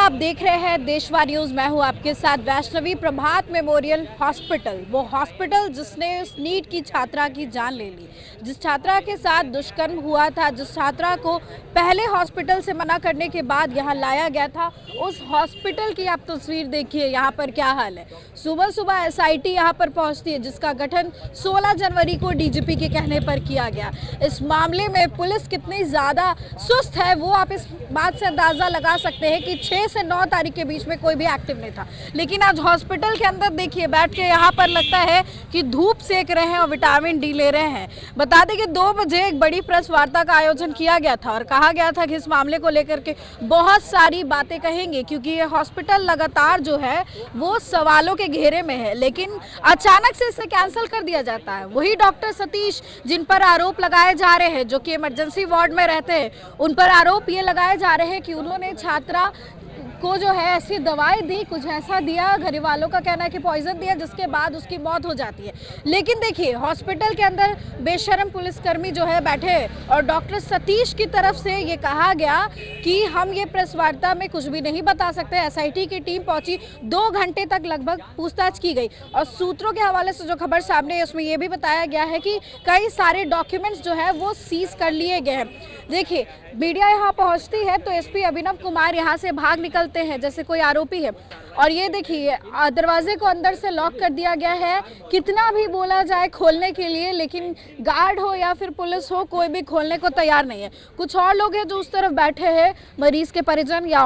आप देख रहे हैं देशवा न्यूज। मैं हूं आपके साथ वैष्णवी। प्रभात मेमोरियल हॉस्पिटल, वो हॉस्पिटल जिसने उस नीट की छात्रा की जान ले ली, जिस छात्रा के साथ दुष्कर्म हुआ था, जिस छात्रा को पहले हॉस्पिटल से मना करने के बाद यहां लाया गया था, उस हॉस्पिटल की आप तस्वीर देखिए। यहां पर क्या हाल है। सुबह सुबह एसआईटी यहां पर पहुंचती है, जिसका गठन 16 जनवरी को डीजीपी के कहने पर किया गया। इस मामले में पुलिस कितनी ज़्यादा सुस्त है वो आप इस बात से अंदाज़ा लगा सकते हैं कि 6 से 9 तारीख के बीच में कोई भी एक्टिव नहीं था। लेकिन आज हॉस्पिटल के अंदर देखिए, बैठ के यहाँ पर लगता है कि धूप सेक रहे हैं और विटामिन डी ले रहे हैं। बता दें कि 2 बजे एक बड़ी प्रेस वार्ता का आयोजन किया गया था और कहा गया था कि इस मामले को लेकर के बहुत सारी बातें कहेंगे, क्योंकि ये हॉस्पिटल लगातार जो है वो सवालों के घेरे में है। लेकिन अचानक से इसे कैंसिल कर दिया जाता है। वही डॉक्टर सतीश, जिन पर आरोप लगाए जा रहे हैं, जो कि इमरजेंसी वार्ड में रहते हैं, उन पर आरोप ये लगाए जा रहे हैं कि उन्होंने छात्रा को जो है ऐसी दवाई दी, कुछ ऐसा दिया, घर वालों का कहना है कि पॉइजन दिया, जिसके बाद उसकी मौत हो जाती है। लेकिन देखिए, हॉस्पिटल के अंदर बेशर्म पुलिसकर्मी जो है बैठे और डॉक्टर सतीश की तरफ से ये कहा गया कि हम ये प्रेस वार्ता में कुछ भी नहीं बता सकते। एसआईटी की टीम पहुंची, 2 घंटे तक लगभग पूछताछ की गई और सूत्रों के हवाले से जो खबर सामने है उसमें यह भी बताया गया है कि कई सारे डॉक्यूमेंट्स जो है वो सीज कर लिए गए हैं। देखिए, मीडिया यहाँ पहुँचती है तो एसपी अभिनव कुमार यहाँ से भाग निकलते हैं जैसे कोई आरोपी है। और ये देखिए, दरवाजे को अंदर से लॉक कर दिया गया है। कितना भी बोला जाए खोलने के लिए, लेकिन गार्ड हो या फिर पुलिस हो, कोई भी खोलने को तैयार नहीं है। कुछ और लोग हैं जो उस तरफ बैठे हैं, मरीज के परिजन या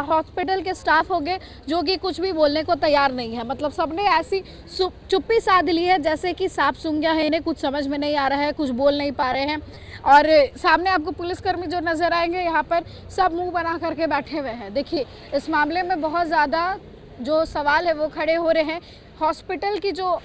हॉस्पिटल के स्टाफ हो गए, जो कि कुछ भी बोलने को तैयार नहीं है। मतलब सबने ऐसी चुप्पी साध ली है जैसे कि सांप सूंघ गया है, इन्हें कुछ समझ में नहीं आ रहा है, कुछ बोल नहीं पा रहे हैं। और सामने आपको पुलिसकर्मी जो नजर आएंगे, यहाँ पर सब मुंह बना करके बैठे हुए हैं। देखिए, इस मामले में बहुत ज़्यादा जो सवाल है वो खड़े हो रहे हैं। हॉस्पिटल की जो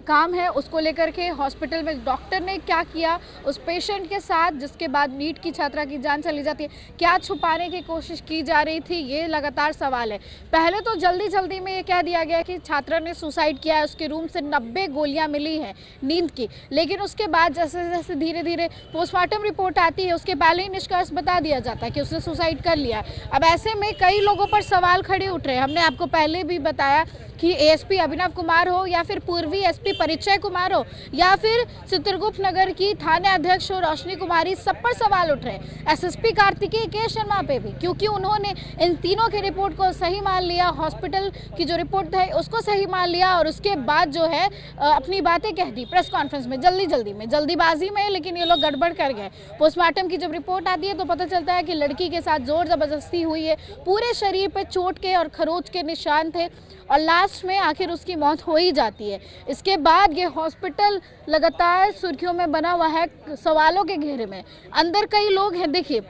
काम है उसको लेकर के, हॉस्पिटल में डॉक्टर ने क्या किया उस पेशेंट के साथ, जिसके बाद नीट की छात्रा की जान चली जाती है, क्या छुपाने की कोशिश की जा रही थी, ये लगातार सवाल है। पहले तो जल्दी में ये कह दिया गया कि छात्रा ने सुसाइड किया है, उसके रूम से 90 गोलियां मिली हैं नींद की। लेकिन उसके बाद जैसे जैसे धीरे धीरे पोस्टमार्टम रिपोर्ट आती है, उसके पहले ही निष्कर्ष बता दिया जाता है कि उसने सुसाइड कर लिया है। अब ऐसे में कई लोगों पर सवाल खड़े उठ रहे हैं। हमने आपको पहले भी बताया कि एएसपी अभिनव कुमार हो या फिर पूर्वी एसपी परिचय कुमार हो या फिर चित्रगुप्त नगर की थाना अध्यक्ष हो रोशनी कुमारी, सब पर सवाल उठ रहे हैं। एसएसपी कार्तिकेय के शर्मा पे भी, क्योंकि उन्होंने इन तीनों की रिपोर्ट को सही मान लिया, हॉस्पिटल की जो रिपोर्ट है उसको सही मान लिया और उसके बाद जो है अपनी बातें कह दी प्रेस कॉन्फ्रेंस में, जल्दीबाजी में। लेकिन ये लोग गड़बड़ कर गए। पोस्टमार्टम की जब रिपोर्ट आती है तो पता चलता है कि लड़की के साथ जोर जबरदस्ती हुई है, पूरे शरीर पर चोट के और खरोच के निशान थे और लास्ट में आखिर उसकी मौत हो ही जाती है। इसके बाद ये हॉस्पिटल लगातार सुर्खियों में बना हुआ है, सवालों के घेरे में। अंदर कई लोग हैं, देखिए,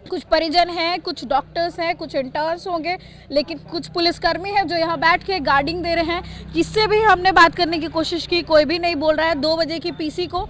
कुछ परिजन हैं, कुछ डॉक्टर्स हैं, कुछ इंटर्न्स होंगे, लेकिन कुछ पुलिसकर्मी हैं जो यहाँ बैठ के गार्डिंग दे रहे हैं। किससे भी हमने बात करने की कोशिश की, कोई भी नहीं बोल रहा है। 2 बजे की पीसी को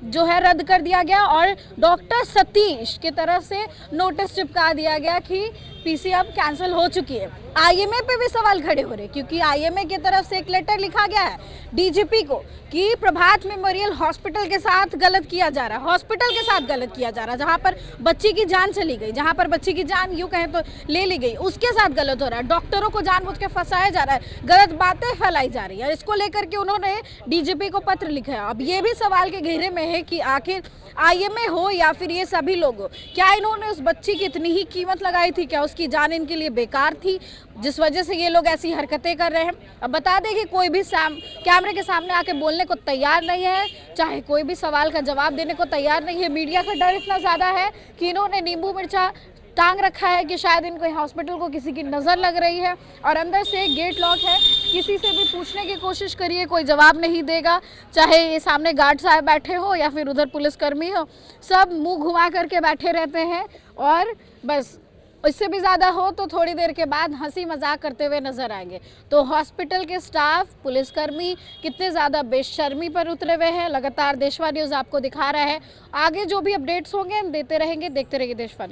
जो है रद्द कर दिया गया और डॉक्टर सतीश की तरफ से नोटिस चिपका दिया गया कि पीसी अब कैंसिल हो चुकी है। आईएमए पे भी सवाल खड़े हो रहे, क्योंकि आईएमए की तरफ से एक लेटर लिखा गया है डीजीपी को कि प्रभात मेमोरियल हॉस्पिटल के साथ गलत किया जा रहा है, हॉस्पिटल के साथ गलत किया जा रहा है। जहां पर बच्ची की जान चली गई, जहां पर बच्ची की जान यूं कहें तो ले ली गई, उसके साथ गलत हो रहा है। डॉक्टरों को जानबूझ के फंसाया जा रहा है, गलत बातें फैलाई जा रही है। इसको लेकर के उन्होंने डीजीपी को पत्र लिखा है। अब ये भी सवाल के घेरे में है कि आखिर आईएमए हो या फिर ये सभी लोग हो, क्या इन्होंने उस बच्ची की इतनी ही कीमत लगाई थी? क्या उसकी जान इनके लिए बेकार थी, जिस वजह से ये लोग ऐसी हरकतें कर रहे हैं? अब बता दें कि कोई भी कैमरे के सामने आके बोलने को तैयार नहीं है, चाहे कोई भी सवाल का जवाब देने को तैयार नहीं है। मीडिया का डर इतना ज़्यादा है कि इन्होंने नींबू मिर्चा टांग रखा है कि शायद इनको हॉस्पिटल को किसी की नज़र लग रही है। और अंदर से गेट लॉक है, किसी से भी पूछने की कोशिश करिए कोई जवाब नहीं देगा, चाहे ये सामने गार्ड साहब बैठे हो या फिर उधर पुलिसकर्मी हो, सब मुंह घुमा करके बैठे रहते हैं। और बस इससे भी ज़्यादा हो तो थोड़ी देर के बाद हंसी मजाक करते हुए नजर आएंगे। तो हॉस्पिटल के स्टाफ, पुलिसकर्मी कितने ज़्यादा बेशर्मी पर उतरे हुए हैं, लगातार देशवा न्यूज़ आपको दिखा रहा है। आगे जो भी अपडेट्स होंगे हम देते रहेंगे। देखते रहिए देशवा न्यूज़।